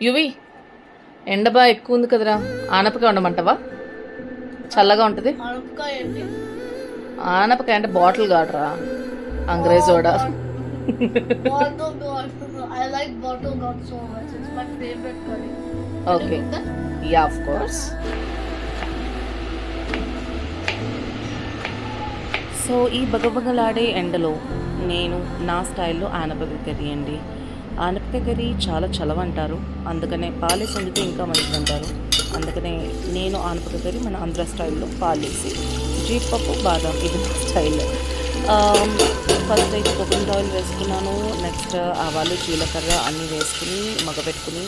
UV ఎండ బాగా ఎక్కువ ఉంది కదరా, ఆనపకాయ ఉండమంటావా? చల్లగా ఉంటుంది. ఆనపకాయ అంటే బాటిల్ కాదురా, అంగ్రేజ్ soda. Okay, yeah of course. So ఈ బగబగలాడే ఎండలో నేను నా స్టైల్లో ఆనపకాయ కర్రీ అండి. ఆనపకాయ కర్రీ చాలా చలవంటారు, అందుకనే పాలేసి వండితే ఇంకా మంచిది అంటారు. అందుకనే నేను ఆనపకాయ కర్రీ మన ఆంధ్ర స్టైల్లో పాలేసి జీడిపప్పు బాదం, ఇది నా స్టైల్. ఫస్ట్ అయితే కోకోనట్ ఆయిల్ వేసుకున్నాను. నెక్స్ట్ ఆవాలు జీలకర్ర అన్నీ వేసుకుని మగపెట్టుకుని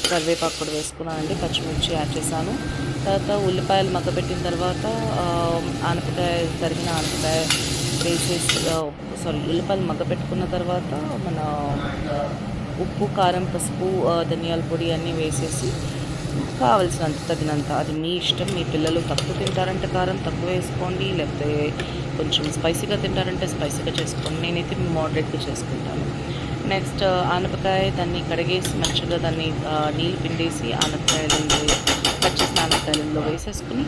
కరివేపాకు కూడా వేసుకున్నానండి. పచ్చిమిర్చి యాడ్ చేశాను. తర్వాత ఉల్లిపాయలు మగ్గపెట్టిన తర్వాత ఆనపకాయ తరిగిన ఆనపకాయ వేసేసి ఉల్లిపాయలు మగ్గపెట్టుకున్న తర్వాత మన ఉప్పు కారం పసుపు ధనియాల పొడి అన్నీ వేసేసి కావలసినంత తగినంత, అది మీ ఇష్టం. మీ పిల్లలు తక్కువ తింటారంటే కారం తక్కువ వేసుకోండి, లేకపోతే కొంచెం స్పైసీగా తింటారంటే స్పైసీగా చేసుకోండి. నేనైతే మోడరేట్గా చేసుకుంటాను. నెక్స్ట్ ఆనపకాయ దాన్ని కడిగేసి మంచిగా దాన్ని నీళ్ళు పిండేసి ఆనపకాయలలో కట్ చేసిన ఆనపకాయలలో వేసేసుకుని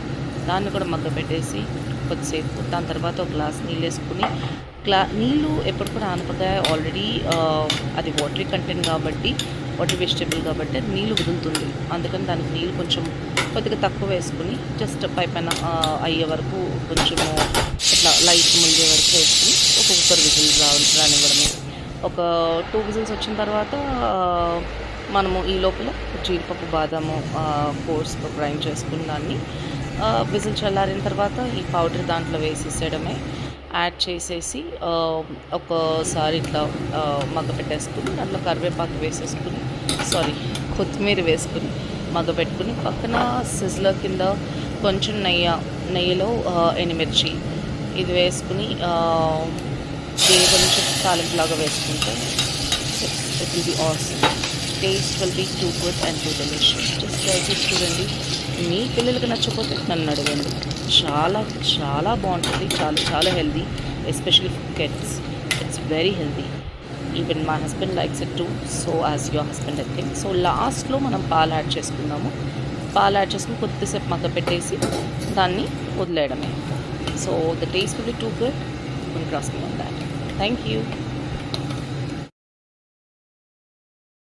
దాన్ని కూడా మగ్గపెట్టేసి కొద్దిసేపు, దాని తర్వాత ఒక గ్లాస్ నీళ్ళు వేసుకుని నీళ్ళు ఎప్పుడు కూడా ఆనపకాయ ఆల్రెడీ అది వాటరీ కంటెంట్ కాబట్టి, వాటర్ వెజిటేబుల్ కాబట్టి అది నీళ్ళు వదులుతుంది. అందుకని దానికి నీళ్ళు కొంచెం కొద్దిగా తక్కువ వేసుకుని జస్ట్ పైన అయ్యే వరకు కొంచెము ఇట్లా లైట్ ములిగే వరకు వేసుకుని ఒక కుక్కర్ విజిల్ రానివ్వడమే. ఒక 2 విజిల్స్ వచ్చిన తర్వాత మనము ఈ లోపల జీడిపప్పు బాదాము కోర్స్గా గ్రైండ్ చేసుకున్న దాన్ని విజిల్ చల్లారిన తర్వాత ఈ పౌడర్ దాంట్లో వేసేసేయడమే. యాడ్ చేసేసి ఒకసారి ఇట్లా మగ్గపెట్టేసుకుని దాంట్లో కరివేపాకు వేసేసుకుని కొత్తిమీర వేసుకుని మగ్గపెట్టుకుని పక్కన సిజ్లర్ కింద కొంచెం నెయ్యిలో ఎండుమిర్చి ఇది వేసుకుని కొంచెం తాలింపులాగా వేసుకుంటే it will be awesome. Taste will be too good and too delicious. Just try చేసి చూడండి. మీ పిల్లలకి నచ్చకపోతే నన్ను అడగండి. చాలా చాలా బాగుంటుంది, చాలా చాలా healthy, especially for kids. It's very healthy. Even my husband likes it two, so as your husband I think. So లాస్ట్లో మనం పాలు యాడ్ చేసుకుందాము. పాలు యాడ్ చేసుకుని కొద్దిసేపు మగ్గ పెట్టేసి దాన్ని వదిలేయడమే. So the taste will be too good. Trust me on that. Thank you.